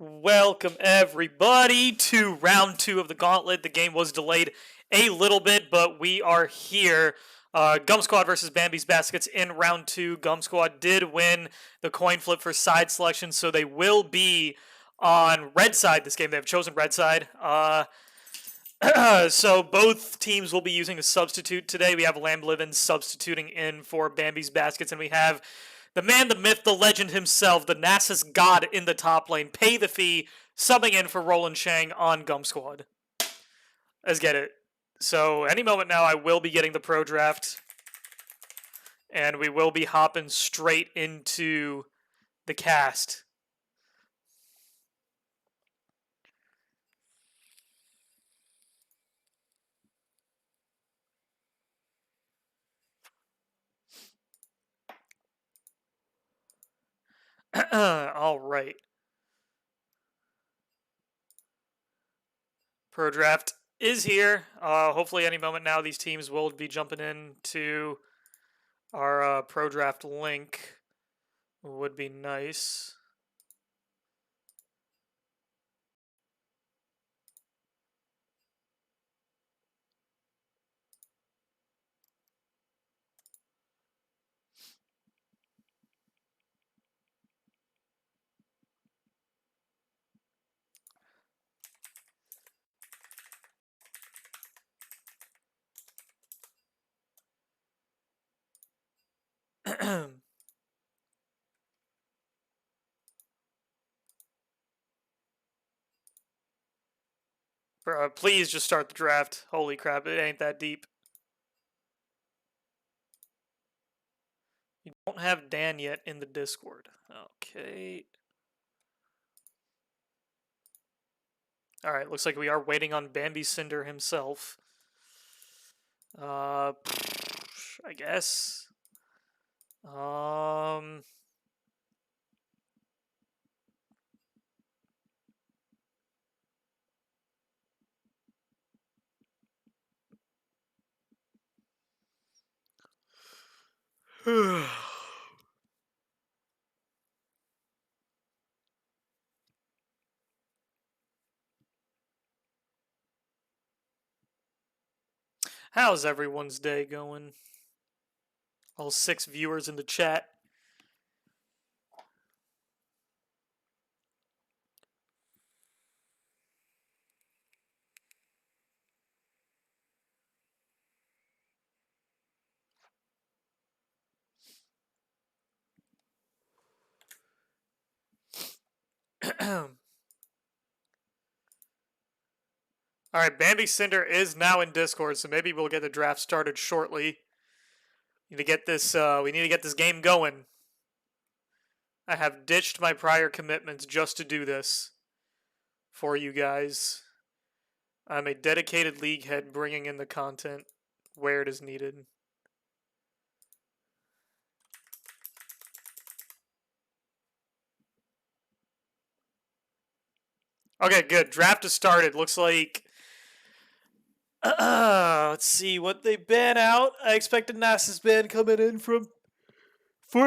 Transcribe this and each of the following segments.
Welcome everybody to round 2 of the Gauntlet. The game was delayed a little bit, but we are here. Gum Squad versus Bambi's Baskets in round 2. Gum Squad did win the coin flip for side selection, so they will be on red side this game. They have chosen red side. So both teams will be using a substitute today. We have Lamb Livin substituting in for Bambi's Baskets, and we have the man, the myth, the legend himself, the Nasus god in the top lane, Pay the Fee, subbing in for Roland Shang on Gum Squad. Let's get it. So any moment now, I will be getting the pro draft, and we will be hopping straight into the cast. All right. Pro draft is here. Hopefully, any moment now, these teams will be jumping into our pro draft link. Would be nice. Please just start the draft. Holy crap, it ain't that deep. You don't have Dan yet in the Discord. Okay. Alright, looks like we are waiting on Bambi Cinder himself. I guess. How's everyone's day going? All 6 viewers in the chat. Alright, Bambi Cinder is now in Discord, so maybe we'll get the draft started shortly. We need to get this game going. I have ditched my prior commitments just to do this for you guys. I'm a dedicated league head bringing in the content where it is needed. Okay, good. Draft has started. Looks like... let's see what they ban out. I expect a Nasus ban coming in for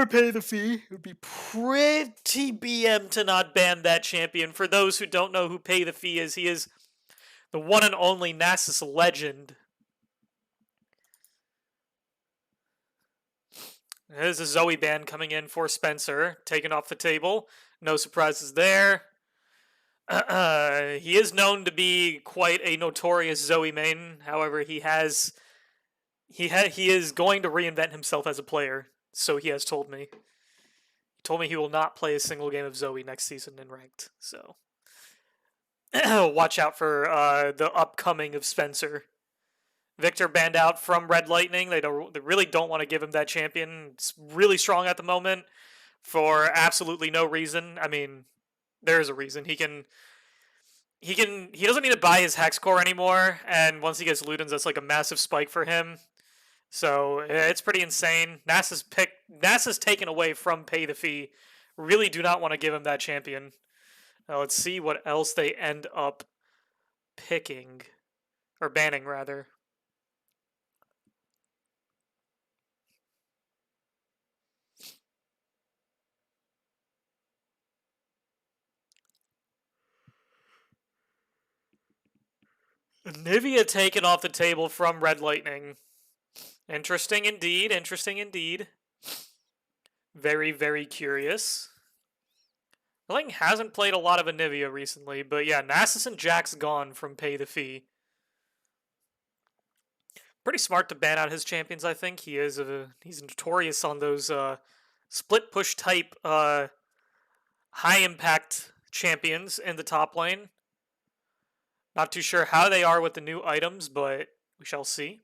Pay the Fee. It would be pretty BM to not ban that champion. For those who don't know who Pay the Fee is, he is the one and only Nasus legend. There's a Zoe ban coming in for Spencer, taken off the table. No surprises there. He is known to be quite a notorious Zoe main. However, he is going to reinvent himself as a player. So he has told me. He told me he will not play a single game of Zoe next season in ranked. So watch out for the upcoming of Spencer. Victor banned out from Red Lightning. They really don't want to give him that champion. It's really strong at the moment for absolutely no reason. I mean, there is a reason. He doesn't need to buy his Hex Core anymore, and once he gets Ludens, that's like a massive spike for him. So it's pretty insane. Nasus taken away from Pay the Fee. Really do not want to give him that champion. Now let's see what else they end up picking. Or banning, rather. Nivea taken off the table from Red Lightning. Interesting indeed. Interesting indeed. Very, very curious. Lightning hasn't played a lot of Anivia recently, but yeah, Nasus and Jack's gone from Pay the Fee. Pretty smart to ban out his champions, I think. He's notorious on those split push type high impact champions in the top lane. Not too sure how they are with the new items, but we shall see.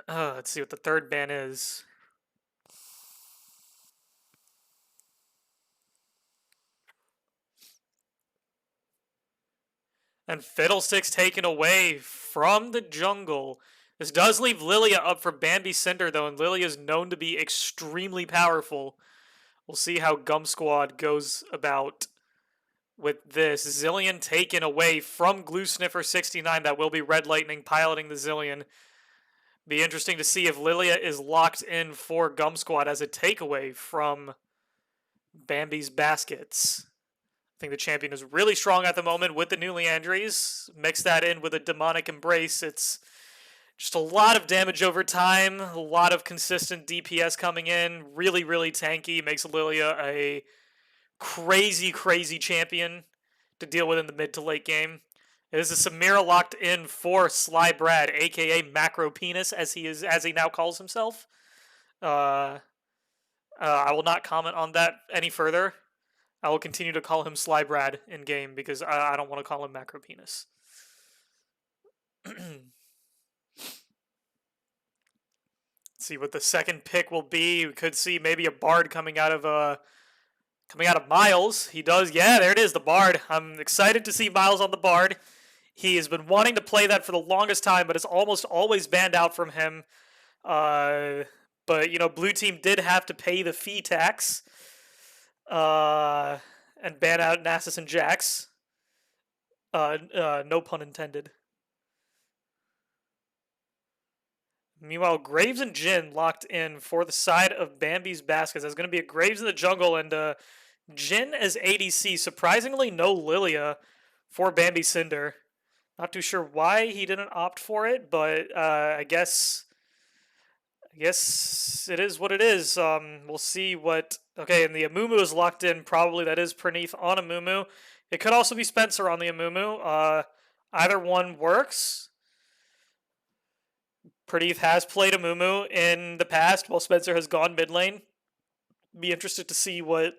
Let's see what the third ban is. And Fiddlesticks taken away from the jungle. This does leave Lilia up for Bambi Cinder, though, and Lilia is known to be extremely powerful. We'll see how Gum Squad goes about with this. Zillion taken away from Glue Sniffer 69. That will be Red Lightning piloting the Zillion. Be interesting to see if Lilia is locked in for Gum Squad as a takeaway from Bambi's baskets. I think the champion is really strong at the moment with the new Leandries. Mix that in with a Demonic Embrace. It's just a lot of damage over time, a lot of consistent DPS coming in. Really, really tanky. Makes Lilia a crazy, crazy champion to deal with in the mid to late game. It is a Samira locked in for Sly Brad, aka Macro Penis, as he now calls himself. I will not comment on that any further. I will continue to call him Sly Brad in game because I don't want to call him Macro Penis. See what the second pick will be. We could see maybe a Bard coming out of Miles. He does. Yeah, there it is, the Bard. I'm excited to see Miles on the Bard. He has been wanting to play that for the longest time, but it's almost always banned out from him. But, Blue Team did have to pay the fee tax. And ban out Nasus and Jax. No pun intended. Meanwhile, Graves and Jhin locked in for the side of Bambi's baskets. There's going to be a Graves in the jungle and Jhin as ADC. Surprisingly, no Lilia for Bambi Cinder. Not too sure why he didn't opt for it, but I guess it is what it is. We'll see what... Okay, and the Amumu is locked in. Probably that is Praneeth on Amumu. It could also be Spencer on the Amumu. Either one works. Praneeth has played Amumu in the past while Spencer has gone mid lane. Be interested to see what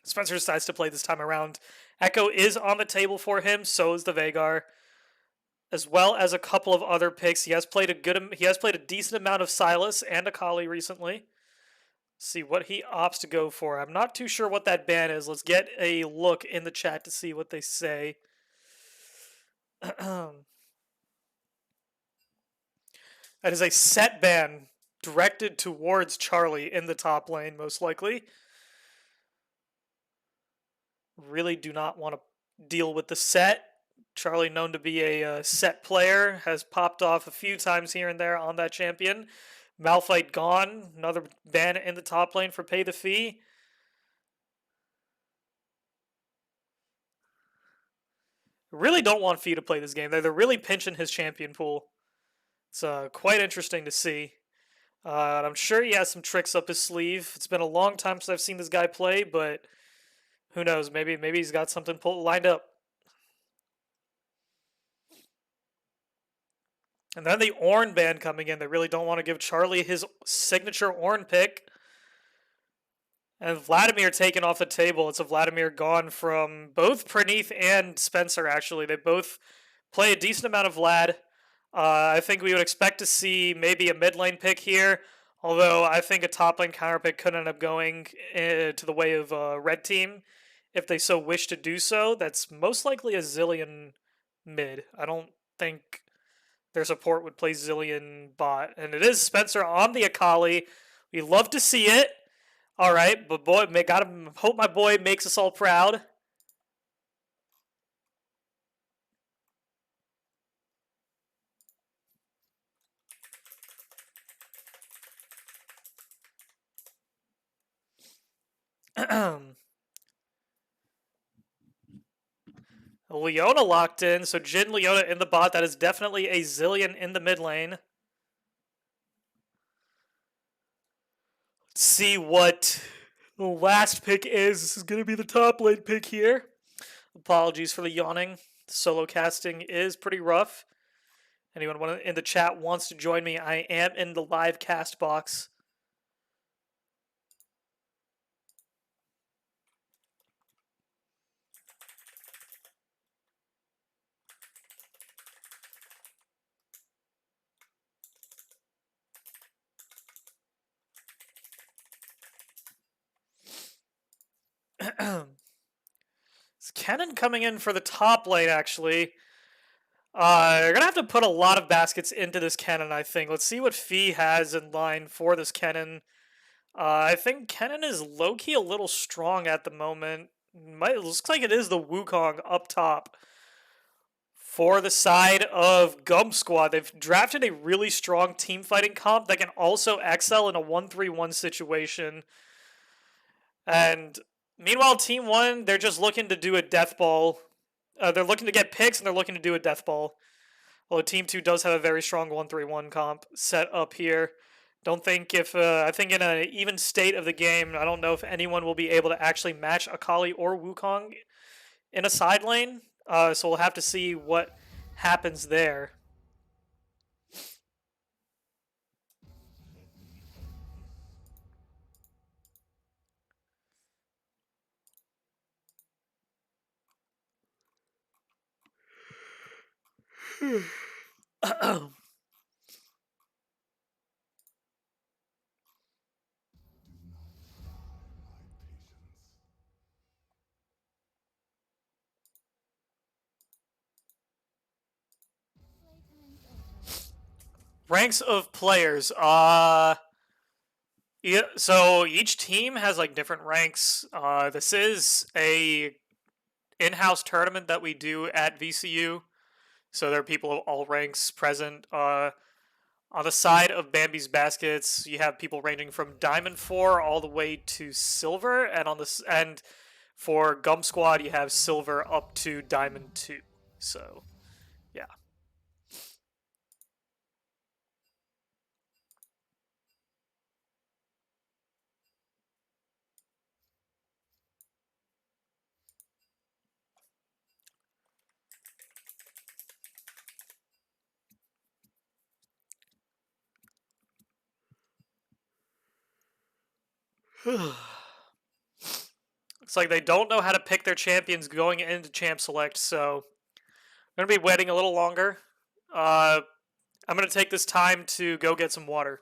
Spencer decides to play this time around. Echo is on the table for him, so is the Veigar, as well as a couple of other picks. He has played a decent amount of Sylas and Akali recently. See what he opts to go for. I'm not too sure what that ban is. Let's get a look in the chat to see what they say. That is a set ban directed towards Charlie in the top lane, most likely. Really do not want to deal with the set. Charlie, known to be a set player, has popped off a few times here and there on that champion. Malphite gone. Another ban in the top lane for Pay the Fee. Really don't want Fee to play this game. They're really pinching his champion pool. It's quite interesting to see. I'm sure he has some tricks up his sleeve. It's been a long time since I've seen this guy play, but who knows? Maybe he's got something lined up. And then the Ornn ban coming in. They really don't want to give Charlie his signature Ornn pick. And Vladimir taken off the table. It's a Vladimir gone from both Praneeth and Spencer, actually. They both play a decent amount of Vlad. I think we would expect to see maybe a mid lane pick here, although I think a top lane counter pick could end up going to the way of Red Team if they so wish to do so. That's most likely a Zillion mid. I don't think their support would play Zillion bot. And it is Spencer on the Akali. We love to see it. All right, but boy, gotta hope my boy makes us all proud. Leona locked in, so Jin, Leona in the bot. That is definitely a Zillion in the mid lane. Let's see what the last pick is. This is going to be the top lane pick here. Apologies for the yawning. Solo casting is pretty rough. Anyone in the chat wants to join me, I am in the live cast box. It's Kennen coming in for the top lane, actually. You're going to have to put a lot of baskets into this Kennen, I think. Let's see what Fee has in line for this Kennen. I think Kennen is low-key a little strong at the moment. It looks like it is the Wukong up top. For the side of Gum Squad, they've drafted a really strong team fighting comp that can also excel in a 1-3-1 situation. And meanwhile, Team 1, they're just looking to do a death ball. They're looking to get picks, and they're looking to do a death ball. Although Team 2 does have a very strong 1-3-1 comp set up here. Don't think if, I think in an even state of the game, I don't know if anyone will be able to actually match Akali or Wukong in a side lane. So we'll have to see what happens there. Ranks of players. Yeah, so each team has like different ranks. This is a in-house tournament that we do at VCU. So there are people of all ranks present. On the side of Bambi's Baskets, you have people ranging from Diamond 4 all the way to Silver, and for Gum Squad, you have Silver up to Diamond 2. So, yeah. Looks like they don't know how to pick their champions going into Champ Select, so I'm going to be waiting a little longer. I'm going to take this time to go get some water.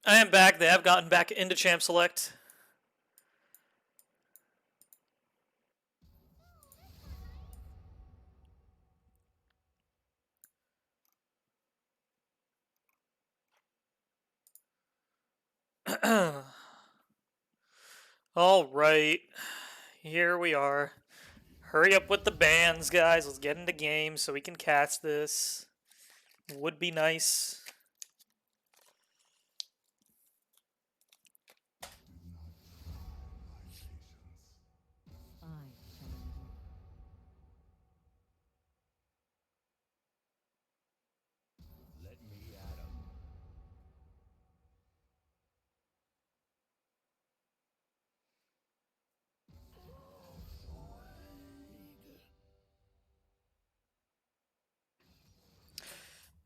I am back. They have gotten back into Champ Select. All right, here we are. Hurry up with the bans, guys. Let's get into games so we can cast this. Would be nice.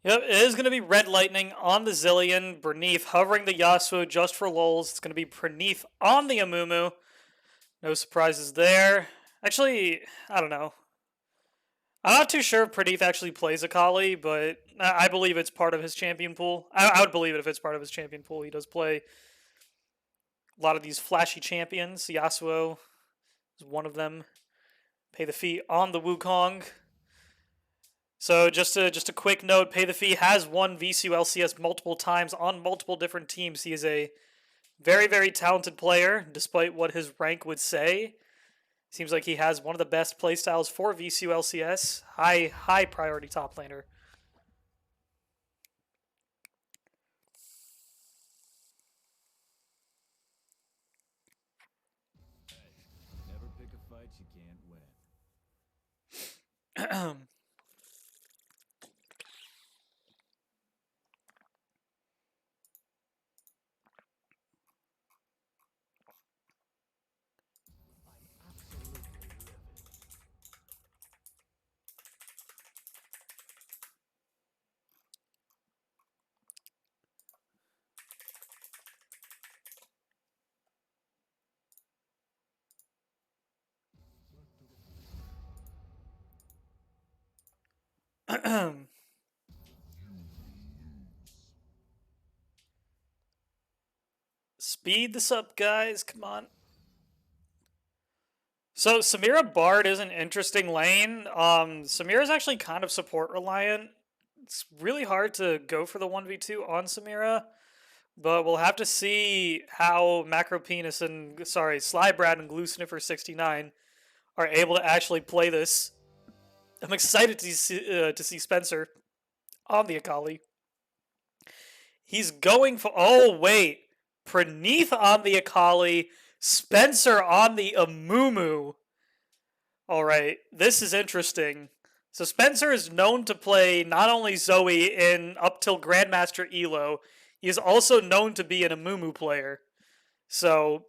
Yep, it is going to be Red Lightning on the Zillion, Berneath hovering the Yasuo just for lulz. It's going to be Berneath on the Amumu. No surprises there. Actually, I don't know. I'm not too sure if Pradeep actually plays Akali, but I believe it's part of his champion pool. I would believe it if it's part of his champion pool. He does play a lot of these flashy champions. Yasuo is one of them. Pay the fee on the Wukong. So just a quick note, Pay the Fee has won VCU LCS multiple times on multiple different teams. He is a very, very talented player, despite what his rank would say. Seems like he has one of the best playstyles for VCU LCS. High priority top laner. Never pick a fight you can't win. Speed this up, guys. Come on. So Samira Bard is an interesting lane. Samira is actually kind of support reliant. It's really hard to go for the 1v2 on Samira, but we'll have to see how Macro Penis and Slybrad and Glue Sniffer 69 are able to actually play this. I'm excited to see Spencer on the Akali. He's going for. Oh wait, Praneeth on the Akali, Spencer on the Amumu. All right, this is interesting. So Spencer is known to play not only Zoe in up till Grandmaster Elo, he is also known to be an Amumu player. So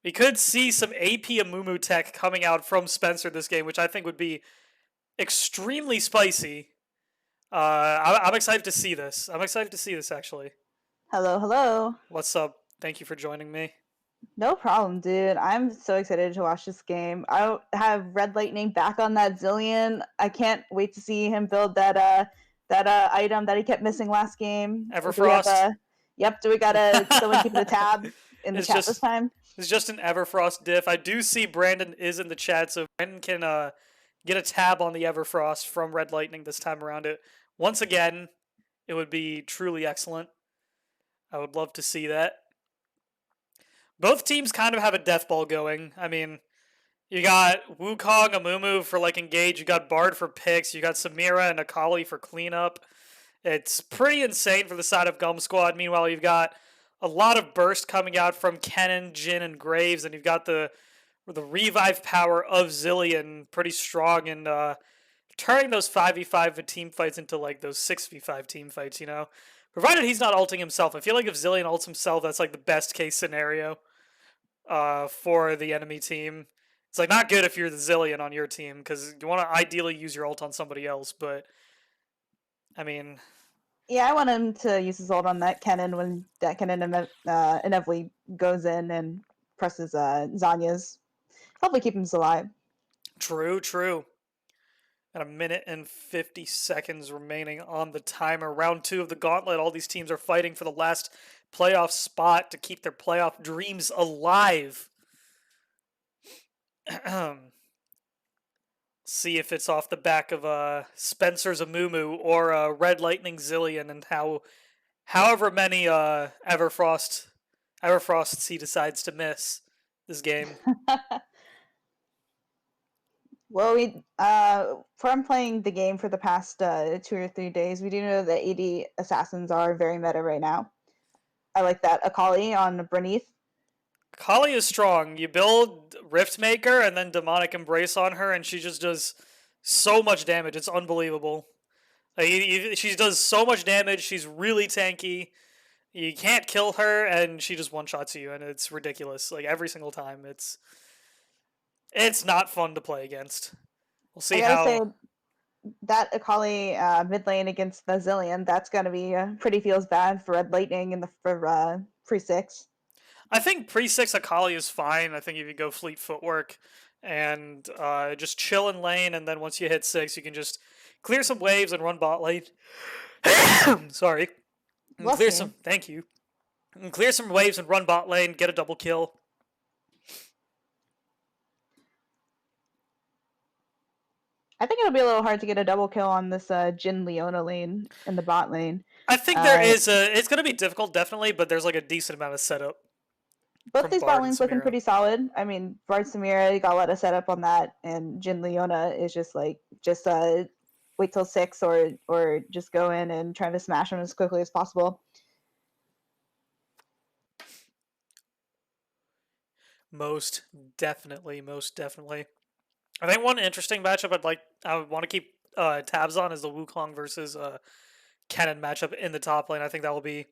we could see some AP Amumu tech coming out from Spencer this game, which I think would be extremely spicy. I'm excited to see this. I'm excited to see this, actually. Hello, hello. What's up? Thank you for joining me. No problem, dude. I'm so excited to watch this game. I have Red Lightning back on that Zillion. I can't wait to see him build that item that he kept missing last game. Everfrost. Do we got someone keeping a tab in the chat this time? It's just an Everfrost diff. I do see Brandon is in the chat, so Brandon can get a tab on the Everfrost from Red Lightning this time around. It once again, it would be truly excellent. I would love to see that. Both teams kind of have a death ball going. I mean, you got Wukong, Amumu for like engage. You got Bard for picks. You got Samira and Akali for cleanup. It's pretty insane for the side of Gum Squad. Meanwhile, you've got a lot of burst coming out from Kennen, Jin, and Graves, and you've got the revive power of Zillion pretty strong in turning those 5v5 team fights into like those 6v5 team fights, you know? Provided he's not ulting himself. I feel like if Zillion ults himself, that's like the best case scenario for the enemy team. It's like not good if you're the Zillion on your team, because you want to ideally use your ult on somebody else, but I mean... Yeah, I want him to use his ult on that Kennen when that Kennen inevitably goes in and presses Zanya's. Hopefully keep him alive. True. Got a minute and 50 seconds remaining on the timer. Round 2 of the Gauntlet. All these teams are fighting for the last playoff spot to keep their playoff dreams alive. See if it's off the back of Spencer's Amumu or Red Lightning Zillion, and however many Everfrosts he decides to miss this game. Well, from playing the game for the past 2 or 3 days, we do know that AD assassins are very meta right now. I like that Akali on Breneath. Kali is strong. You build Riftmaker and then Demonic Embrace on her, and she just does so much damage. It's unbelievable. Like, she does so much damage. She's really tanky. You can't kill her, and she just one-shots you, and it's ridiculous. Like, every single time. It's not fun to play against. We'll see I gotta say, how... that Akali mid lane against the Zillion, that's gonna be pretty feels bad for Red Lightning in the for pre-6. I think pre-6 Akali is fine. I think if you go Fleet Footwork and just chill in lane, and then once you hit 6, you can just clear some waves and run bot lane. Sorry. And clear some... Thank you. And clear some waves and run bot lane, get a double kill. I think it'll be a little hard to get a double kill on this Jin Leona lane in the bot lane. I think there is a... It's going to be difficult, definitely, but there's like a decent amount of setup. Both these Bard bot and lanes looking Samira. pretty solid. I mean, Bard Samira, you got a lot of setup on that, and Jin Leona is just wait till 6 or just go in and try to smash them as quickly as possible. Most definitely. I think one interesting matchup I would want to keep tabs on is the Wukong versus Kennen matchup in the top lane. I think that will be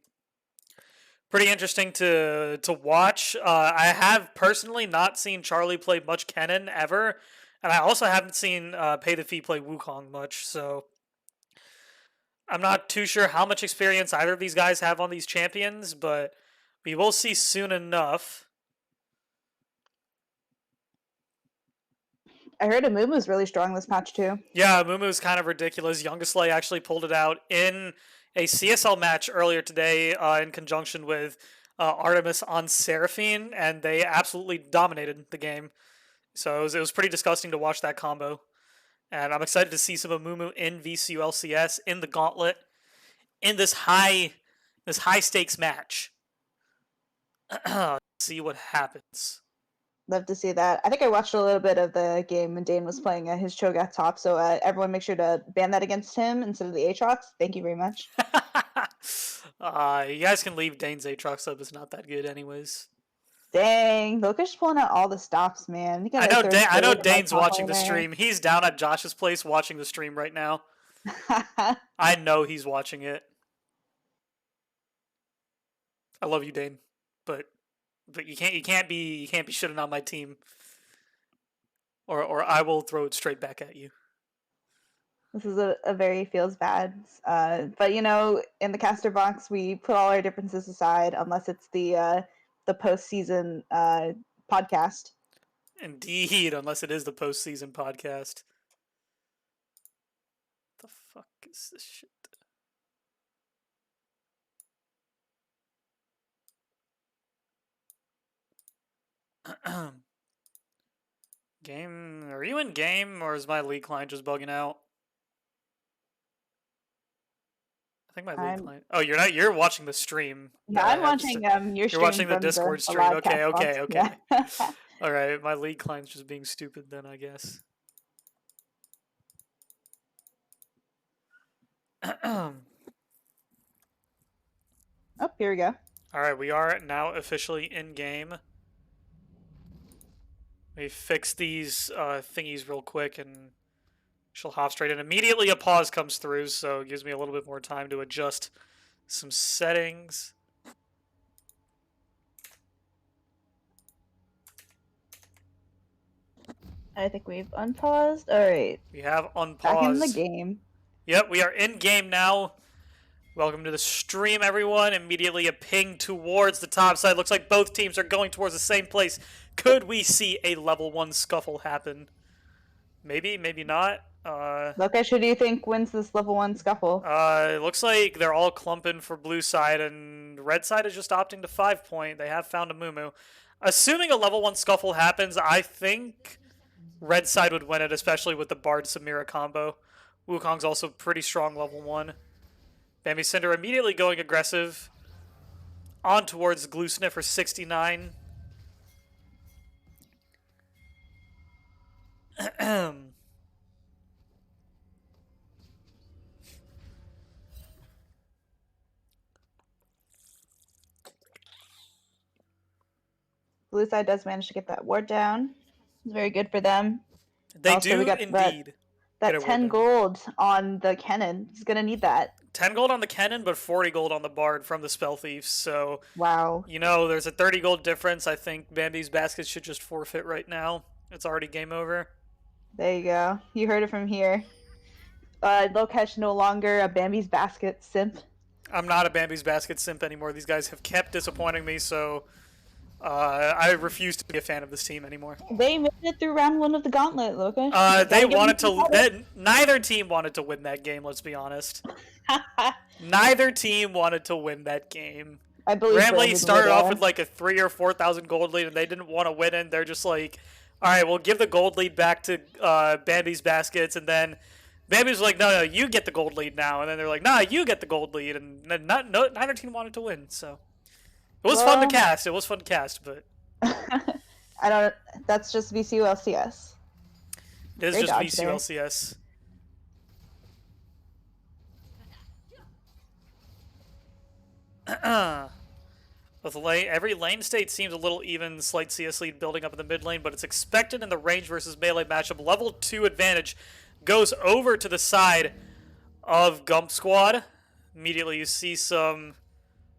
pretty interesting to watch. I have personally not seen Charlie play much Kennen ever, and I also haven't seen Pay the Fee play Wukong much, so I'm not too sure how much experience either of these guys have on these champions, but we will see soon enough. I heard Amumu's really strong this patch too. Yeah, Amumu's kind of ridiculous. Youngislay actually pulled it out in a CSL match earlier today in conjunction with Artemis on Seraphine, and they absolutely dominated the game. So it was pretty disgusting to watch that combo. And I'm excited to see some Amumu in VCU LCS in the Gauntlet in this high stakes match. See what happens. Love to see that. I think I watched a little bit of the game when Dane was playing his Cho'Gath top, so everyone make sure to ban that against him instead of the Aatrox. Thank you very much. You guys can leave Dane's Aatrox up. It's not that good anyways. Dang, Loki's pulling out all the stops, man. I know Dane's watching the stream. He's down at Josh's place watching the stream right now. I know he's watching it. I love you, Dane, but you can't be shitting on my team, or I will throw it straight back at you. This is a very feels bad, but you know, in the caster box, we put all our differences aside, unless it's the postseason podcast. Indeed, unless it is the postseason podcast. What the fuck is this shit? Game? Are you in game, or is my league client just bugging out? I think my league client. Oh, you're not. You're watching the stream. Yeah, I'm watching your stream. You're watching the Discord stream. Okay. Yeah. All right, my league client's just being stupid then, I guess. Oh, here we go. All right, we are now officially in game. We fix these thingies real quick, and she'll hop straight in. Immediately a pause comes through, so it gives me a little bit more time to adjust some settings. I think we've unpaused. All right. We have unpaused. Back in the game. Yep, we are in game now. Welcome to the stream, everyone. Immediately a ping towards the top side. Looks like both teams are going towards the same place. Could we see a level 1 scuffle happen? Maybe, maybe not. Lokesh, who do you think wins this level 1 scuffle? It looks like they're all clumping for blue side, and red side is just opting to 5-point. They have found a Mumu. Assuming a level 1 scuffle happens, I think red side would win it, especially with the Bard Samira combo. Wukong's also pretty strong level 1. Bambi Cinder immediately going aggressive on towards Glue Sniffer 69. Blue side does manage to get that ward down. It's very good for them. They Also, we do got indeed that get a ward 10 down. gold on the cannon. He's gonna need that. 10 gold on the cannon, but 40 gold on the bard from the spell thieves. So, Wow. you know, there's a 30 gold difference. I think Bambi's Basket should just forfeit right now. It's already game over. There you go. You heard it from here. Lokesh no longer a Bambi's Basket simp. I'm not a Bambi's Basket simp anymore. These guys have kept disappointing me, so I refuse to be a fan of this team anymore. They made it through round 1 of the Gauntlet, Lokesh. They wanted to. Neither team wanted to win that game. Let's be honest. Neither team wanted to win that game. I believe Grambly started off with like a 3,000 or 4,000 gold lead, and they didn't want to win it. They're just like, all right, we'll give the gold lead back to Bambi's Baskets, and then Bambi's like, no, you get the gold lead now, and then they're like, nah, you get the gold lead, and neither team wanted to win. So it was fun to cast. It was fun to cast, but I don't. That's just VCU LCS. it is Great just dodge VCU there. LCS. With every lane state seems a little even, slight CS lead building up in the mid lane, but it's expected in the range versus melee matchup. Level 2 advantage goes over to the side of Gump Squad. Immediately you see some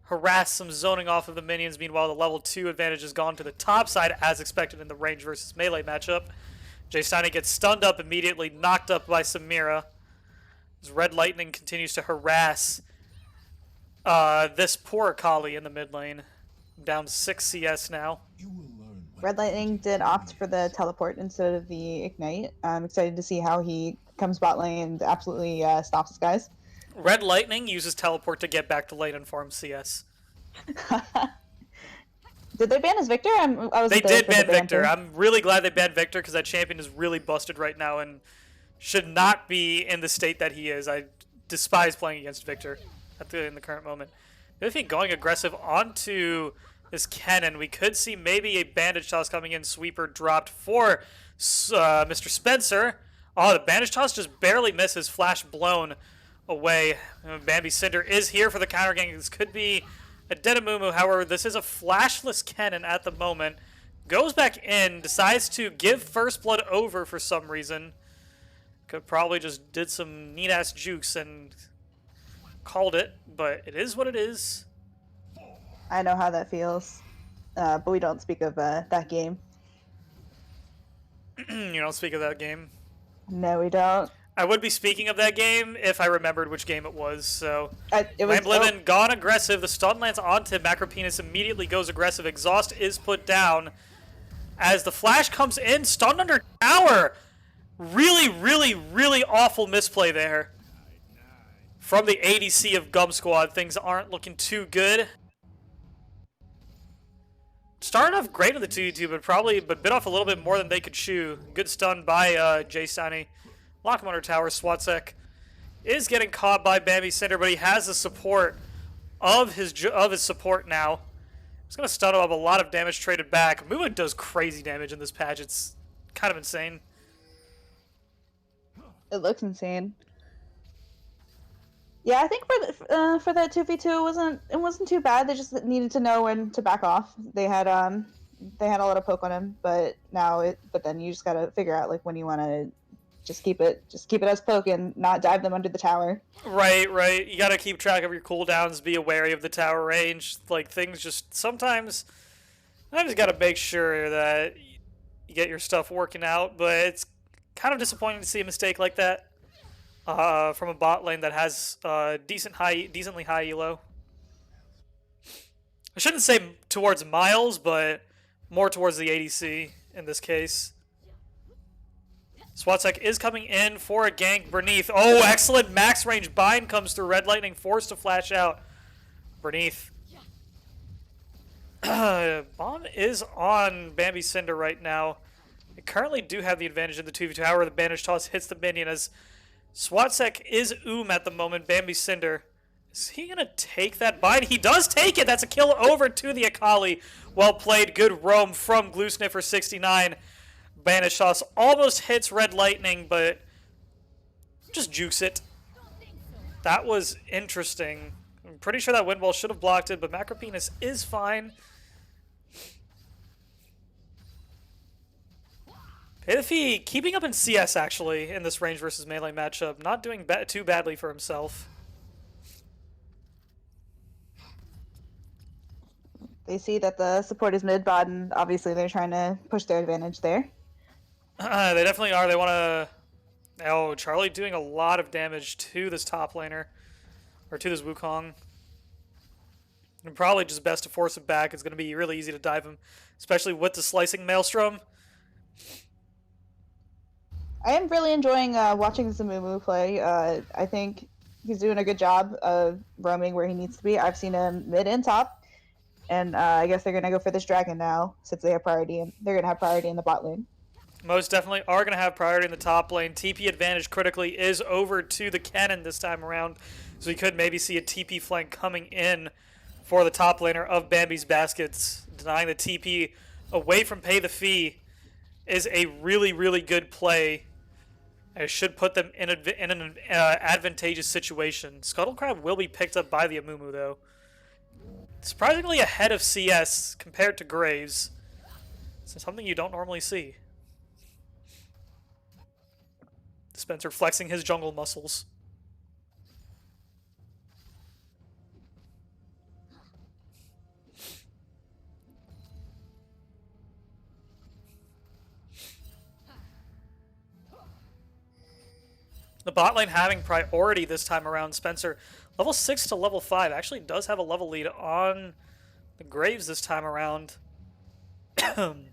harass, some zoning off of the minions. Meanwhile, the level 2 advantage has gone to the top side as expected in the range versus melee matchup. Jay Steiny gets stunned up immediately, knocked up by Samira. As Red Lightning continues to harass this poor Akali in the mid lane. Down 6 CS now. Red Lightning did opt for the teleport instead of the ignite. I'm excited to see how he comes bot lane and absolutely stops his guys. Red Lightning uses teleport to get back to lane and farm CS. Did they ban his Victor? They did ban Victor. I'm really glad they banned Victor because that champion is really busted right now and should not be in the state that he is. I despise playing against Victor in the current moment. I think going aggressive onto this cannon, we could see maybe a bandage toss coming in. Sweeper dropped for Mr. Spencer. Oh, the bandage toss just barely misses. Flash blown away. Bambi Cinder is here for the counter gang. This could be a Dedamumu. However, this is a flashless cannon at the moment. Goes back in, decides to give First Blood over for some reason. Could probably just did some neat-ass jukes and called it, but it is what it is. I know how that feels, but we don't speak of that game. You don't speak of that game. No, we don't. I would be speaking of that game if I remembered which game it was. So, It was Lamblivin gone aggressive. The stun lands onto Macropenis, immediately goes aggressive. Exhaust is put down as the flash comes in. Stunned under tower. Really, really, really awful misplay there from the ADC of Gum Squad. Things aren't looking too good. Started off great in the 2v2, but bit off a little bit more than they could chew. Good stun by Jay Steiny. Lock him under tower. Swatsek is getting caught by Bambi Cinder, but he has the support of his support now. He's going to stun him up. A lot of damage traded back. Mumu does crazy damage in this patch. It's kind of insane. It looks insane. Yeah, I think for that 2v2 it wasn't too bad. They just needed to know when to back off. They had a lot of poke on him, but then you just gotta figure out like when you want to just keep it as poke and not dive them under the tower. Right. You gotta keep track of your cooldowns. Be wary of the tower range. Like things just sometimes. I just gotta make sure that you get your stuff working out, but it's kind of disappointing to see a mistake like that. From a bot lane that has decently high elo. I shouldn't say towards Miles, but more towards the ADC in this case. Swatsek is coming in for a gank beneath. Oh, excellent max range bind comes through. Red Lightning forced to flash out. Beneath. Bomb is on Bambi Cinder right now. They currently do have the advantage in the 2v2. However, the bandage toss hits the minion as Swatsek is at the moment. Bambi Cinder. Is he going to take that bind? He does take it. That's a kill over to the Akali. Well played. Good roam from Glue Sniffer 69. Banish Toss almost hits Red Lightning, but just jukes it. That was interesting. I'm pretty sure that Wind Wall should have blocked it, but Macropenis is fine. Pay keeping up in CS, actually, in this range versus melee matchup. Not doing too badly for himself. They see that the support is mid-bot, and obviously they're trying to push their advantage there. They definitely are. They want to... Oh, Charlie doing a lot of damage to this top laner. Or to this Wukong. And probably just best to force it back. It's going to be really easy to dive him. Especially with the Slicing Maelstrom. I am really enjoying watching Zamumu play. I think he's doing a good job of roaming where he needs to be. I've seen him mid and top. And I guess they're going to go for this dragon now, since they have priority. And they're going to have priority in the bot lane. Most definitely are going to have priority in the top lane. TP advantage critically is over to the cannon this time around. So we could maybe see a TP flank coming in for the top laner of Bambi's Baskets. Denying the TP away from Pay the Fee is a really, really good play. It should put them in an advantageous situation. Scuttle Crab will be picked up by the Amumu, though. Surprisingly ahead of CS compared to Graves. It's something you don't normally see. Spencer flexing his jungle muscles. The bot lane having priority this time around. Spencer, level 6 to level 5, actually does have a level lead on the Graves this time around. Don't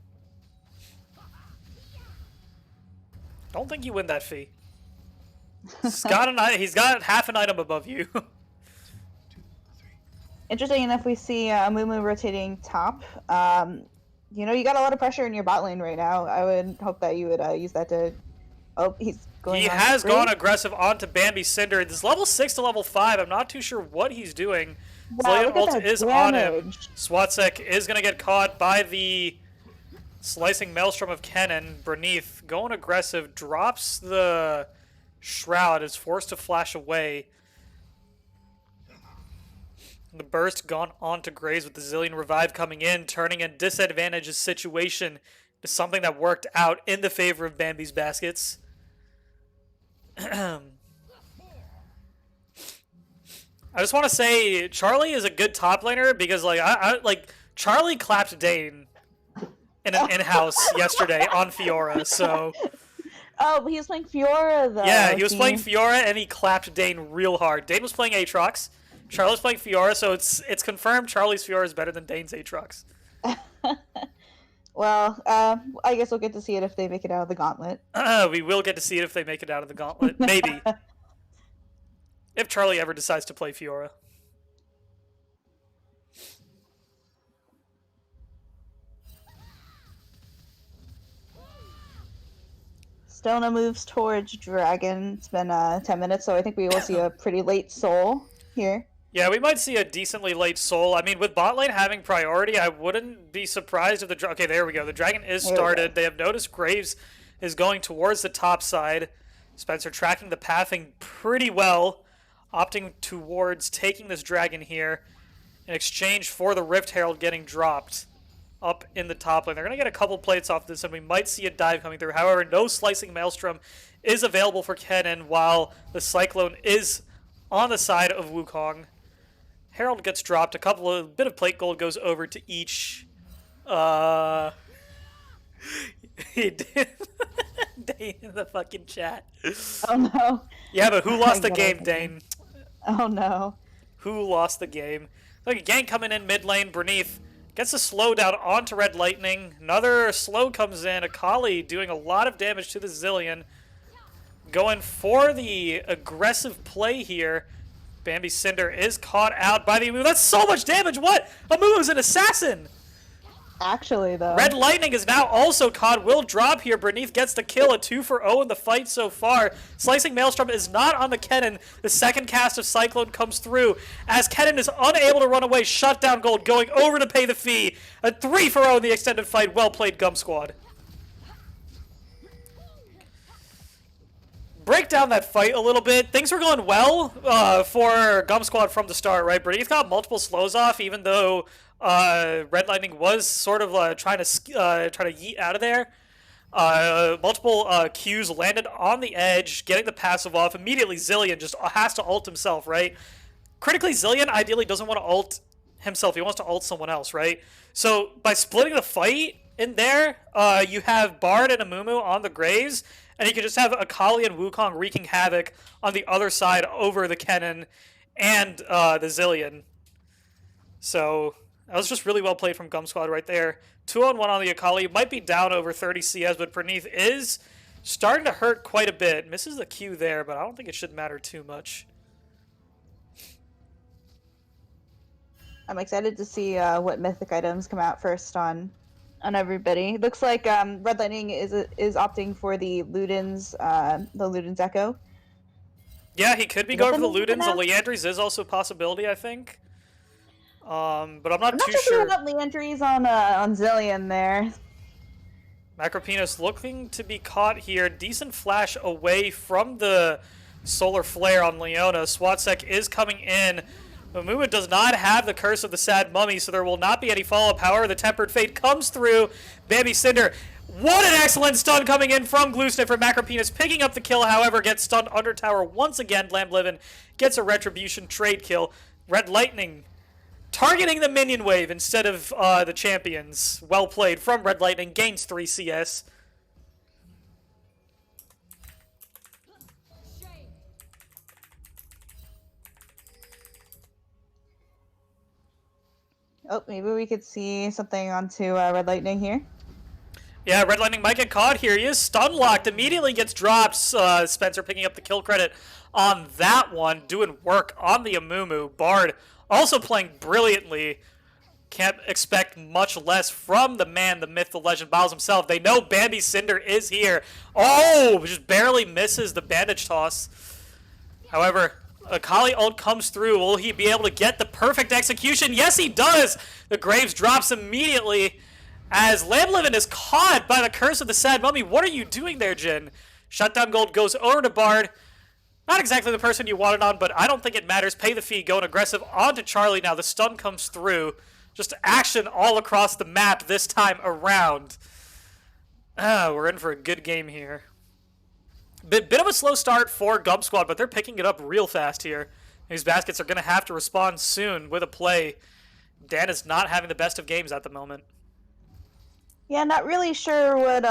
think you win that fee. He's got half an item above you. Interesting enough, we see Amumu rotating top. You know, you got a lot of pressure in your bot lane right now. I would hope that you would use that to... Oh, he's going He has gone aggressive onto Bambi Cinder. This level 6 to level 5, I'm not too sure what he's doing. Wow, Zillion ult is on him. Swatsek is going to get caught by the Slicing Maelstrom of Kennen. Beneath, going aggressive, drops the Shroud, is forced to flash away. The burst gone on to Graves with the Zillion revive coming in, turning a disadvantageous situation to something that worked out in the favor of Bambi's Baskets. I just want to say Charlie is a good top laner because like Charlie clapped Dane in an in-house yesterday on Fiora, so Oh, but he was playing Fiora though. yeah, he was playing Fiora and he clapped Dane real hard. Dane was playing Aatrox. Charlie was playing Fiora, so it's confirmed Charlie's Fiora is better than Dane's Aatrox. Well, I guess we'll get to see it if they make it out of the gauntlet. We will get to see it if they make it out of the gauntlet. Maybe. If Charlie ever decides to play Fiora. Stona moves towards Dragon. It's been 10 minutes, so I think we will see a pretty late soul here. Yeah, we might see a decently late soul. I mean, with bot lane having priority, I wouldn't be surprised if the... Okay, there we go. The dragon is started. They have noticed Graves is going towards the top side. Spencer tracking the pathing pretty well, opting towards taking this dragon here in exchange for the Rift Herald getting dropped up in the top lane. They're going to get a couple plates off this, and we might see a dive coming through. However, no Slicing Maelstrom is available for Kennen, while the Cyclone is on the side of Wukong. Herald gets dropped. A bit of plate gold goes over to each. He did. Dane in the fucking chat. Oh no. Yeah, but who lost the game, Dane? Oh no. Who lost the game? Like a gank coming in mid lane. Beneath gets a slow down onto Red Lightning. Another slow comes in. Akali doing a lot of damage to the Zillion. Going for the aggressive play here. Bambi Cinder is caught out by the Amumu. That's so much damage! What? Amumu's an assassin! Actually, though. Red Lightning is now also caught. Will drop here. Beneath gets the kill. A 2-for-0 in the fight so far. Slicing Maelstrom is not on the Kennen. The second cast of Cyclone comes through as Kennen is unable to run away. Shut down Gold going over to pay the fee. A 3-for-0 in the extended fight. Well played, Gum Squad. break down that fight a little bit. Things were going well for Gum Squad from the start, right? Brittany's got multiple slows off, even though Red Lightning was sort of trying to yeet out of there. Multiple Qs landed on the edge, getting the passive off. Immediately, Zillion just has to ult himself, right? Critically, Zillion ideally doesn't want to ult himself. He wants to ult someone else, right? So by splitting the fight in there, you have Bard and Amumu on the Graves, and you can just have Akali and Wukong wreaking havoc on the other side over the Kennen and the Zillion. So that was just really well played from Gum Squad right there. 2-on-1 on the Akali. Might be down over 30 CS, but Praneeth is starting to hurt quite a bit. Misses the Q there, but I don't think it should matter too much. I'm excited to see what mythic items come out first on everybody. Looks like Red Lightning is opting for the Luden's Echo. Yeah, he could be going for the Ludens. The Leandries is also a possibility, I think. But I'm not too sure. I'm not sure about Leandries on Zillion there. Macropenis looking to be caught here. Decent flash away from the Solar Flare on Leona. Swatsek is coming in. Amumu does not have the Curse of the Sad Mummy, so there will not be any follow-up. However, the Tempered Fate comes through. Bambi Cinder. What an excellent stun coming in from Gluesniffer. Macropenis picking up the kill, however, gets stunned under tower once again. Lamblivin gets a Retribution trade kill. Red Lightning targeting the minion wave instead of the champions. Well played from Red Lightning. Gains 3 CS. Oh, maybe we could see something onto Red Lightning here. Yeah, Red Lightning might get caught here. He is stun locked. Immediately gets dropped. Spencer picking up the kill credit on that one. Doing work on the Amumu. Bard also playing brilliantly. Can't expect much less from the man, the myth, the legend, Biles himself. They know Bambi Cinder is here. Oh, just barely misses the bandage toss. However, Akali ult comes through. Will he be able to get the perfect execution? Yes, he does. The Graves drops immediately as Lamblivin is caught by the Curse of the Sad Mummy. What are you doing there, Jin? Shutdown Gold goes over to Bard. Not exactly the person you wanted on, but I don't think it matters. Pay the fee, going aggressive onto Charlie now. The stun comes through. Just action all across the map this time around. We're in for a good game here. Bit of a slow start for Gum Squad, but they're picking it up real fast here. These baskets are going to have to respond soon with a play. Dan is not having the best of games at the moment. Yeah, not really sure what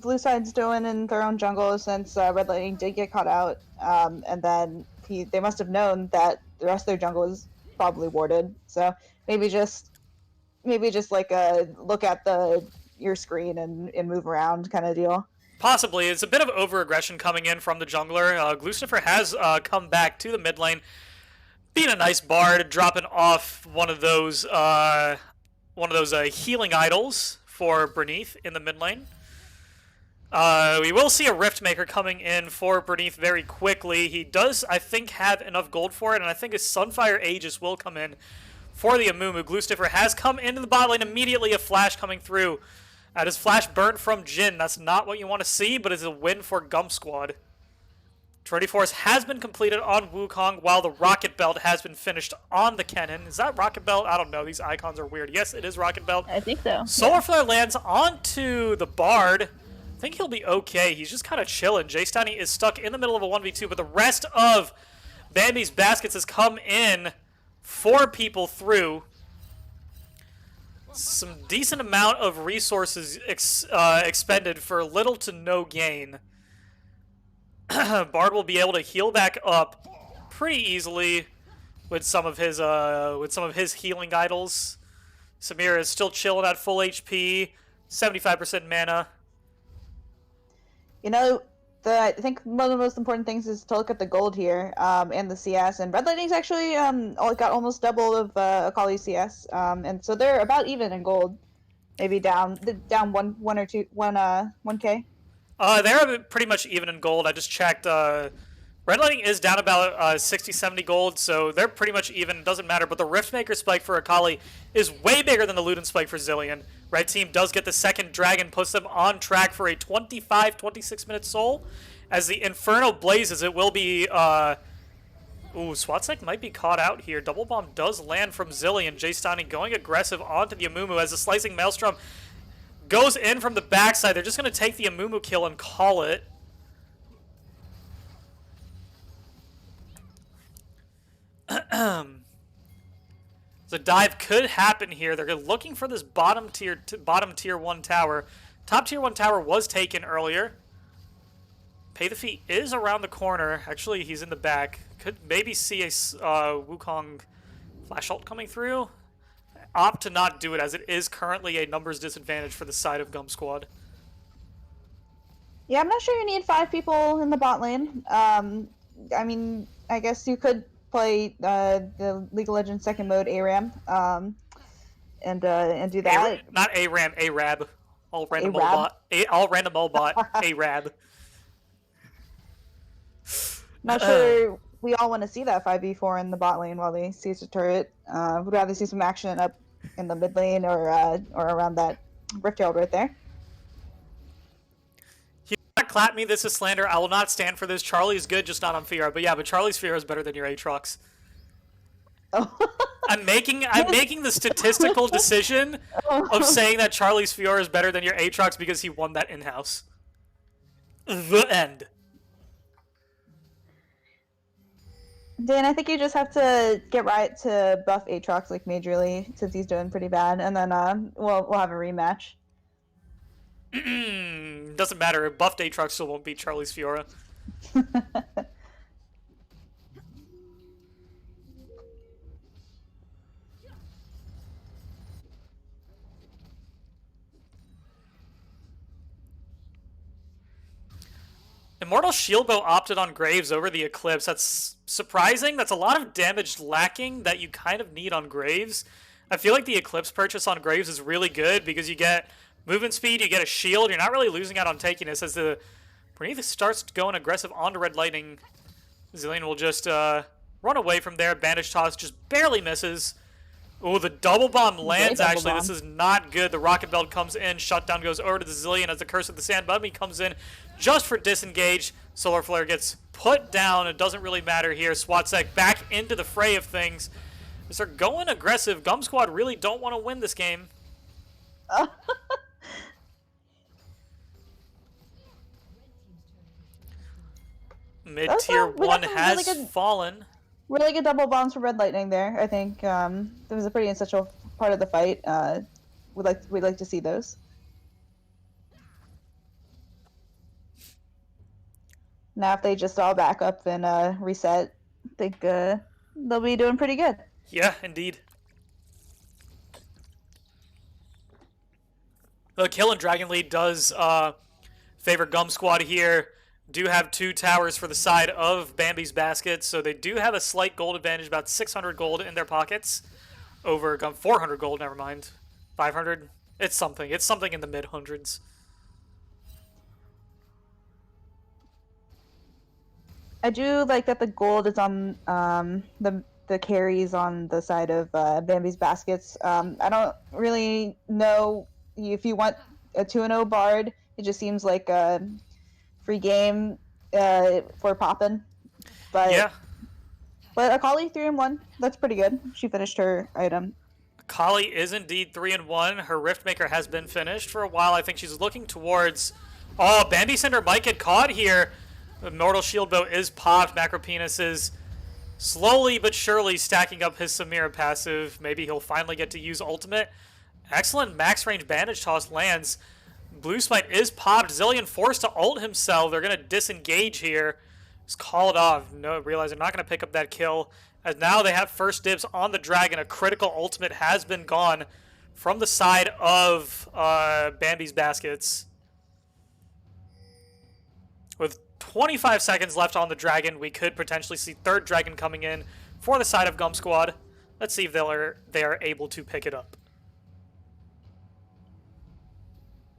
Blue Side's doing in their own jungle since Red Lightning did get caught out. And then they must have known that the rest of their jungle is probably warded. So maybe just like a look at your screen and move around kind of deal. Possibly. It's a bit of over-aggression coming in from the jungler. Gluesniffer has come back to the mid lane, being a nice Bard, dropping off one of those healing idols for Praneeth in the mid lane. We will see a Riftmaker coming in for Praneeth very quickly. He does, I think, have enough gold for it, and I think his Sunfire Aegis will come in for the Amumu. Gluestiffer has come into the bot lane immediately, a flash coming through. His flash burnt from Jin. That's not what you want to see, but it's a win for Gum Squad. Trinity Force has been completed on Wukong, while the Rocket Belt has been finished on the Kennen. Is that Rocket Belt? I don't know. These icons are weird. Yes, it is Rocket Belt. I think so. Solar Flare lands onto the Bard. I think he'll be okay. He's just kind of chilling. J-Stani is stuck in the middle of a 1v2, but the rest of Bambi's baskets has come in. 4 people through. Some decent amount of resources expended for little to no gain. Bard will be able to heal back up pretty easily with some of his healing idols. Samira is still chilling at full HP, 75% mana. You know, I think one of the most important things is to look at the gold here and the CS. And Red Lightning's actually got almost double of Akali's CS, and so they're about even in gold. Maybe down 1K. They're pretty much even in gold. I just checked. Red Lightning is down about 60, 70 gold, so they're pretty much even. It doesn't matter, but the Riftmaker spike for Akali is way bigger than the Luden spike for Zillion. Red team does get the second dragon, puts them on track for a 25, 26-minute soul, As the Inferno blazes, it will be... Ooh, Swatsek might be caught out here. Double Bomb does land from Zillion. Jay Stani going aggressive onto the Amumu as the Slicing Maelstrom goes in from the backside. They're just going to take the Amumu kill and call it. The dive could happen here. They're looking for this bottom tier 1 tower. Top tier 1 tower was taken earlier. Pay the fee is around the corner. Actually, he's in the back. Could maybe see a Wukong flash ult coming through. Opt to not do it, as it is currently a numbers disadvantage for the side of Gum Squad. Yeah, I'm not sure you need 5 people in the bot lane. I mean, I guess you could play the League of Legends second mode ARAM and do that. Not ARAM, ARAB. All random ARAB? bot. All random bot. ARAB. Not sure we all want to see that 5v4 in the bot lane while they siege the turret. Would rather see some action up in the mid lane or around that Rift Herald right there. You cannot clap me, this is slander. I will not stand for this. Charlie is good, just not on Fiora. But yeah, but Charlie's Fiora is better than your Aatrox. Oh. I'm making the statistical decision of saying that Charlie's Fiora is better than your Aatrox because he won that in-house. The end. Dan, I think you just have to get right to buff Aatrox like majorly since he's doing pretty bad, and then we'll have a rematch. Doesn't matter. Buffed Aatrox still won't beat Charlie's Fiora. Immortal Shieldbow opted on Graves over the Eclipse. That's surprising. That's a lot of damage lacking that you kind of need on Graves. I feel like the Eclipse purchase on Graves is really good because you get movement speed, you get a shield. You're not really losing out on taking this. As the Breathe starts going aggressive onto Red Lightning, Zillion will just run away from there. Bandage Toss just barely misses. Oh, the double bomb lands, actually. This is not good. The Rocket Belt comes in. Shutdown goes over to the Zillion as the Curse of the Sand Mummy comes in just for disengage. Solar Flare gets put down. It doesn't really matter here. Swatsek back into the fray of things. As they're going aggressive, Gum Squad really don't want to win this game. Mid-tier 1 has really fallen. Really good double bombs for Red Lightning there. I think that was a pretty essential part of the fight. We'd like to see those. Now, if they just all back up and reset, I think they'll be doing pretty good. Yeah, indeed. The Kill and Dragon lead does favor Gum Squad here. Do have 2 towers for the side of Bambi's Basket, so they do have a slight gold advantage, about 600 gold in their pockets over 400 gold, never mind. 500? It's something. It's something in the mid-hundreds. I do like that the gold is on the carries on the side of Bambi's Baskets. I don't really know if you want a 2-0 Bard. It just seems like a free game for poppin', but yeah. But Akali 3-1, that's pretty good. She finished her item. Akali is indeed 3-1. Her Riftmaker has been finished for a while. I think she's looking towards. Oh, Bambi Cinder might get caught here. Immortal Shieldbow is popped. Macropenis is slowly but surely stacking up his Samira passive. Maybe he'll finally get to use ultimate. Excellent max range Bandage Toss lands. Blue Smite is popped. Zillion forced to ult himself. They're going to disengage here. Just call it off. No, realize they're not going to pick up that kill. As now they have first dibs on the dragon. A critical ultimate has been gone from the side of Bambi's Baskets. With 25 seconds left on the dragon, we could potentially see third dragon coming in for the side of Gum Squad. Let's see if they are able to pick it up.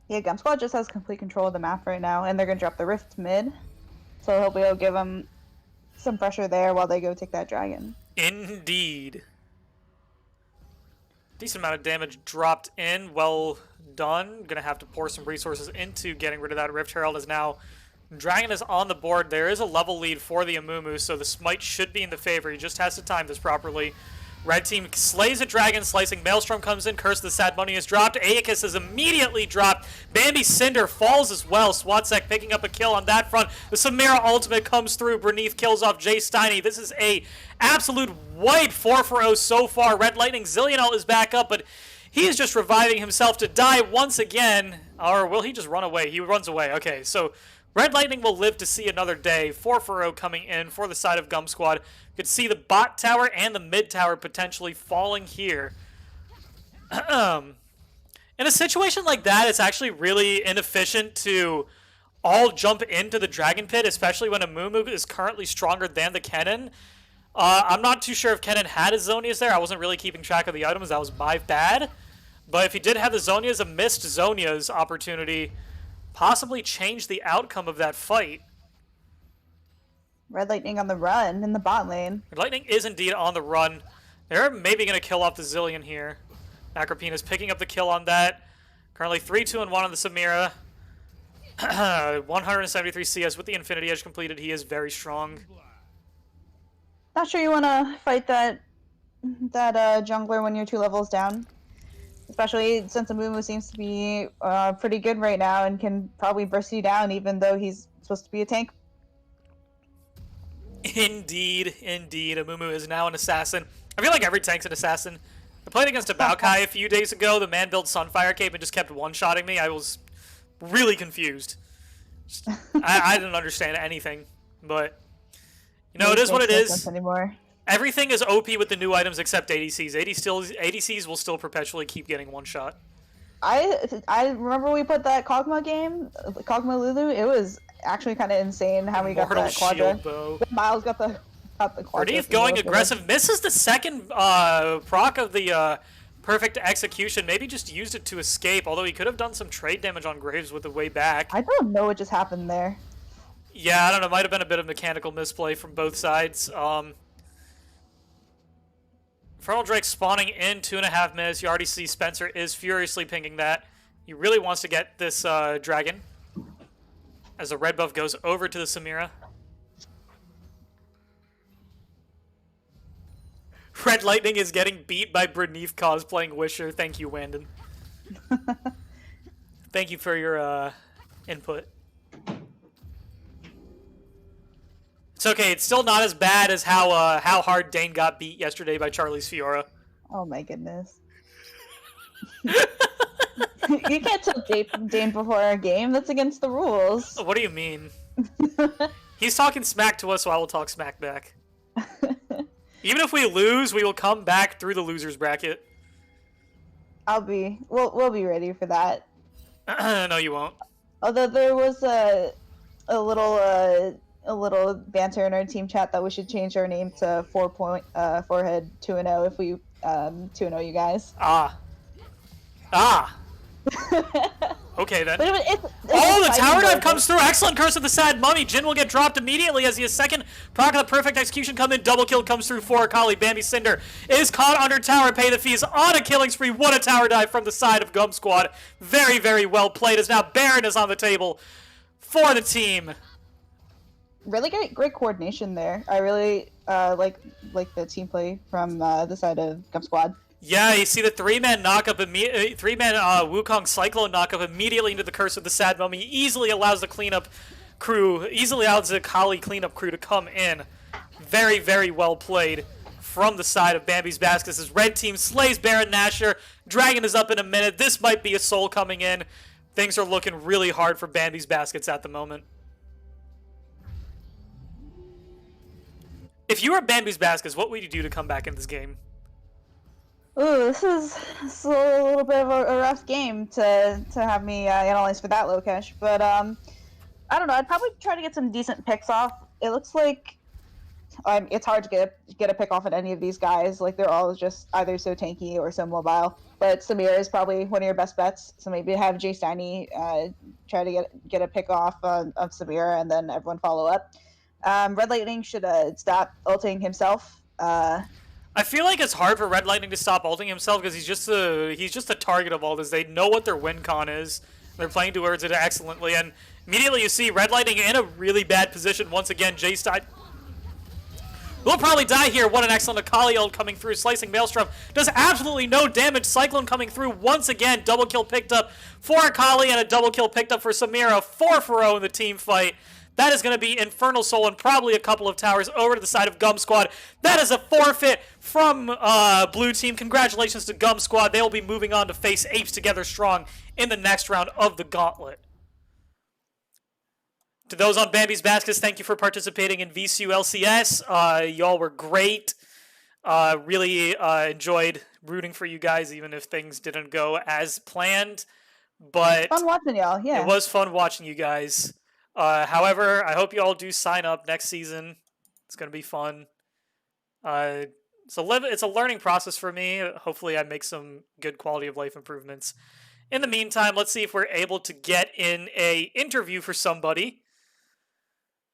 Yeah, Gum Squad just has complete control of the map right now, and they're going to drop the Rift mid. So hopefully it'll give them some pressure there while they go take that dragon. Indeed. Decent amount of damage dropped in. Well done. Going to have to pour some resources into getting rid of that Rift Herald, as now Dragon is on the board. There is a level lead for the Amumu, so the Smite should be in the favor. He just has to time this properly. Red team slays a Dragon, slicing. Maelstrom comes in. Curse of the Sad Money is dropped. Aeacus is immediately dropped. Bambi Cinder falls as well. Swatsek picking up a kill on that front. The Samira ultimate comes through. Berneath kills off Jay Steiny. This is a absolute white 4-for-0 so far. Red Lightning Zillion is back up, but he is just reviving himself to die once again. Or will he just run away? He runs away. Okay, so Red Lightning will live to see another day. 4-for-0 coming in for the side of Gum Squad. You could see the bot tower and the mid tower potentially falling here. In a situation like that, it's actually really inefficient to all jump into the Dragon Pit, especially when Amumu is currently stronger than the Kennen. I'm not too sure if Kennen had his Zonias there. I wasn't really keeping track of the items. That was my bad. But if he did have the Zonias, a missed Zonias opportunity possibly change the outcome of that fight. Red Lightning on the run in the bot lane. Red Lightning is indeed on the run. They're maybe going to kill off the Zillion here. Macropina is picking up the kill on that. Currently 3-2-1 on the Samira. 173 CS with the Infinity Edge completed. He is very strong. Not sure you want to fight that jungler when you're 2 levels down. Especially since Amumu seems to be pretty good right now and can probably burst you down even though he's supposed to be a tank. Indeed, indeed. Amumu is now an assassin. I feel like every tank's an assassin. I played against a Maokai a few days ago. The man built Sunfire Cape and just kept one-shotting me. I was really confused. I didn't understand anything. But, you know, it is what it is. Anymore. Everything is OP with the new items except ADCs. ADCs will still perpetually keep getting one-shot. I remember we put that Kog'Maw game, Kog'Maw Lulu. It was actually kind of insane how we got that quadra. Miles got the quadra. Berneath going aggressive. Misses the second proc of the perfect execution. Maybe just used it to escape, although he could have done some trade damage on Graves with the way back. I don't know what just happened there. Yeah, I don't know. Might have been a bit of mechanical misplay from both sides. Infernal Drake spawning in 2.5 minutes. You already see Spencer is furiously pinging that. He really wants to get this dragon. As the red buff goes over to the Samira. Red Lightning is getting beat by Berneath cosplaying Wisher. Thank you, Wandon. Thank you for your input. It's okay. It's still not as bad as how hard Dane got beat yesterday by Charlie's Fiora. Oh my goodness. You can't tell Dane before a game. That's against the rules. What do you mean? He's talking smack to us, so I will talk smack back. Even if we lose, we will come back through the losers bracket. We'll be ready for that. No, you won't. Although there was a little banter in our team chat that we should change our name to Forehead 2-0 if we 2-0 you guys. Okay then. It's the tower dive comes through. Excellent Curse of the Sad Mummy. Jin will get dropped immediately as he has second proc of the perfect execution come in. Double kill comes through for Akali. Bambi Cinder is caught under tower. Pay the fees on a killing spree. What a tower dive from the side of Gum Squad. Very, very well played. As now Baron is on the table for the team. Really great coordination there. I really like the team play from the side of Gum Squad. Yeah, you see the 3-man knockup, 3-man Wukong Cyclone knockup immediately into the Curse of the Sad Mummy. Easily allows the Kali cleanup crew to come in. Very, very well played from the side of Bambi's Baskets as red team slays Baron Nashor. Dragon is up in a minute. This might be a soul coming in. Things are looking really hard for Bambi's Baskets at the moment. If you were Bambi's Baskets, what would you do to come back in this game? Ooh, this is a little bit of a rough game to have me analyze for that, Lokesh. But I don't know. I'd probably try to get some decent picks off. It looks like it's hard to get a pick off at any of these guys. Like they're all just either so tanky or so mobile. But Samira is probably one of your best bets. So maybe have Jay Steiny try to get a pick off of Samira and then everyone follow up. Red Lightning should stop ulting himself. I feel like it's hard for Red Lightning to stop ulting himself because he's just the target of all this. They know what their win con is. They're playing towards it excellently, and Immediately you see Red Lightning in a really bad position once again. J-Stein will probably die here. What an excellent Akali ult coming through. Slicing Maelstrom does absolutely no damage. Cyclone coming through once again. Double kill picked up for Akali and a double kill picked up for Samira. 4-0 in the team fight. That is going to be Infernal Soul and probably a couple of towers over to the side of Gum Squad. That is a forfeit from Blue Team. Congratulations to Gum Squad. They will be moving on to face Apes Together Strong in the next round of the Gauntlet. To those on Bambi's Baskets, thank you for participating in VCU LCS. Y'all were great. Really enjoyed rooting for you guys, even if things didn't go as planned. But Fun watching y'all, yeah. it was fun watching you guys. However, I hope you all do sign up next season. It's going to be fun. It's a learning process for me. Hopefully I make some good quality of life improvements. In the meantime, let's see if we're able to get in a interview for somebody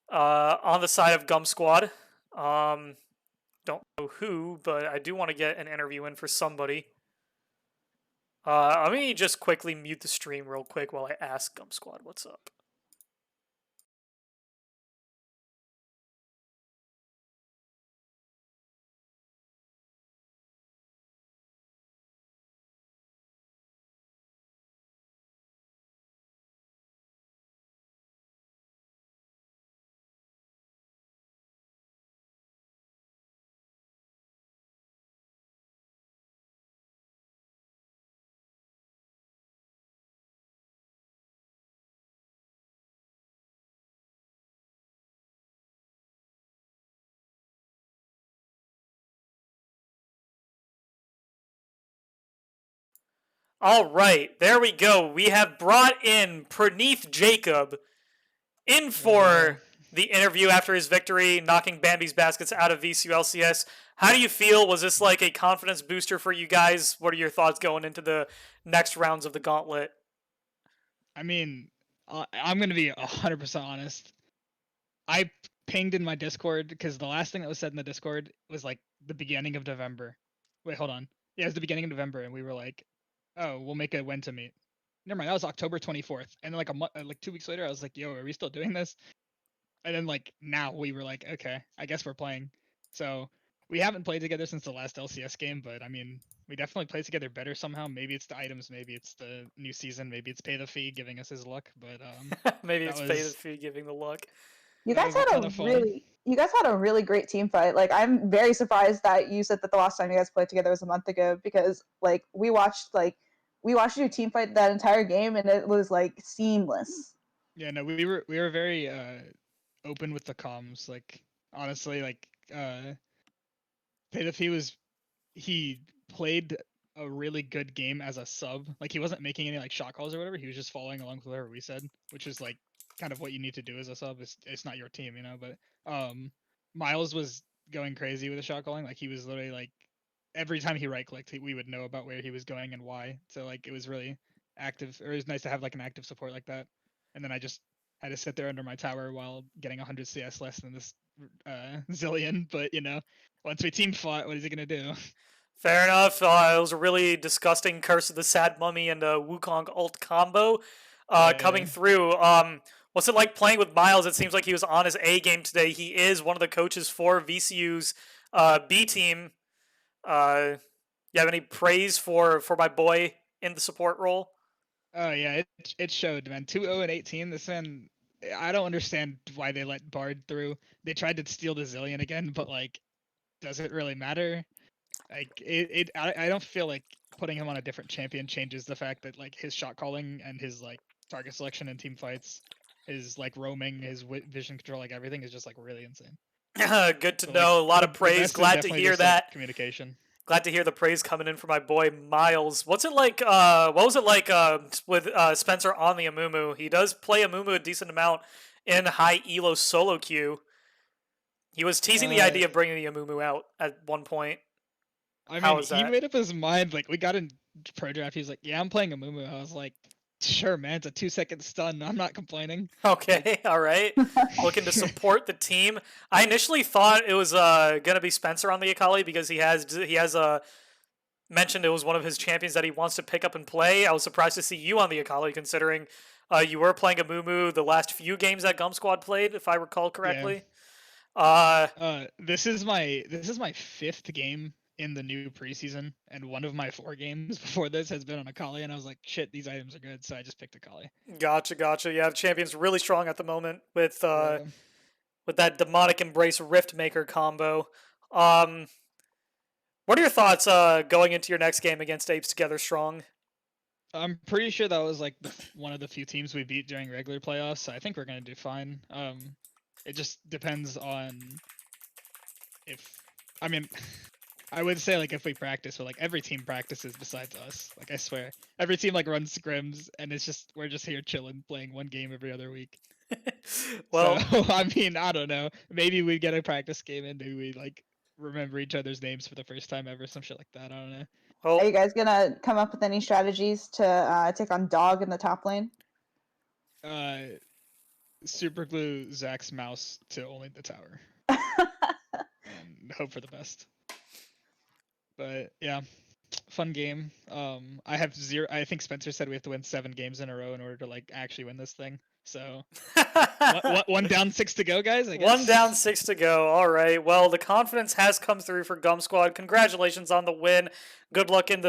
on the side of Gum Squad. Don't know who, but I do want to get an interview in for somebody. Let me just quickly mute the stream real quick while I ask Gum Squad what's up. All right, there we go. We have brought in Praneeth Jacob in for the interview after his victory, knocking Bambi's Baskets out of VCU LCS. How do you feel? Was this like a confidence booster for you guys? What are your thoughts going into the next rounds of the Gauntlet? I mean, I'm going to be 100% honest. I pinged in my Discord because the last thing that was said in the Discord was like the beginning of November. Wait, hold on. Yeah, it was the beginning of November, and we were like, "Oh, we'll make a when to meet." Never mind, that was October 24th, and then like 2 weeks later, I was like, "Yo, are we still doing this?" And then like now we were like, "Okay, I guess we're playing." So we haven't played together since the last LCS game, but I mean, we definitely play together better somehow. Maybe it's the items, maybe it's the new season, maybe it's Pay the Fee giving us his luck, but Maybe that it's Pay the was- Fee giving the luck. You that guys was a had ton a of fun. really great team fight. Like, I'm very surprised that you said that the last time you guys played together was a month ago, because like we watched you team fight that entire game and it was like seamless. Yeah, no, we were very open with the comms. Like honestly, like Pay the Fee he played a really good game as a sub. Like he wasn't making any like shot calls or whatever. He was just following along with whatever we said, which is like kind of what you need to do as a sub. It's not your team, you know. But Miles was going crazy with the shot calling. Like he was literally like every time he right clicked, we would know about where he was going and why. So like it was really active. Or it was nice to have like an active support like that. And then I just had to sit there under my tower while getting 100 CS less than this Zillion. But you know, once we team fought, what is he gonna do? Fair enough. It was a really disgusting Curse of the Sad Mummy and Wukong ult combo coming through. What's it like playing with Miles? It seems like he was on his A game today. He is one of the coaches for VCU's B team. You have any praise for my boy in the support role? Oh yeah, it showed, man. 2-0 and 18. This man, I don't understand why they let Bard through. They tried to steal the Zillion again, but like, does it really matter? Like I don't feel like putting him on a different champion changes the fact that like his shot calling and his like target selection in team fights, his like roaming, his vision control, like everything is just like really insane. Good to So, know. like, A lot the of praise. best is Glad to definitely hear just, like, that. communication. Glad to hear the praise coming in for my boy Miles. What's it like? What was it like with Spencer on the Amumu? He does play Amumu a decent amount in high elo solo queue. He was teasing the idea of bringing the Amumu out at one point. I How mean, was he that? made up his mind. Like, we got in pro draft. He was like, "Yeah, I'm playing Amumu." I was like, "Sure, man. It's a 2-second stun. I'm not complaining." Okay, all right. Looking to support the team. I initially thought it was gonna be Spencer on the Akali because he has mentioned it was one of his champions that he wants to pick up and play. I was surprised to see you on the Akali, considering You were playing a Mumu the last few games that Gum Squad played, if I recall correctly. This is my 5th game in the new preseason, and one of my 4 games before this has been on Akali, and I was like, shit, these items are good, so I just picked Akali. Gotcha. Yeah, the champion's really strong at the moment with Yeah. that demonic embrace rift maker combo. What are your thoughts going into your next game against Apes Together Strong? I'm pretty sure that was like one of the few teams we beat during regular playoffs, so I think we're gonna do fine. It just depends on if, I mean, I would say like if we practice, but like every team practices besides us. Like I swear, every team like runs scrims, and it's just we're just here chilling, playing one game every other week. Well, So I mean, I don't know. Maybe we get a practice game and maybe we like remember each other's names for the first time ever, some shit like that. I don't know. well, Are you guys gonna come up with any strategies to take on Dog in the top lane? Super glue Zach's mouse to only the tower and hope for the best. But yeah, fun game. I have 0. I think Spencer said we have to win 7 games in a row in order to like actually win this thing. So one down, 6 to go, guys. I guess. 1 down, 6 to go. All right. Well, the confidence has come through for Gum Squad. Congratulations on the win. Good luck in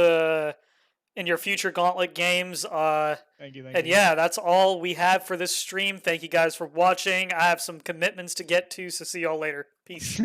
your future Gauntlet games. Thank you. And yeah, that's all we have for this stream. Thank you guys for watching. I have some commitments to get to, so see y'all later. Peace.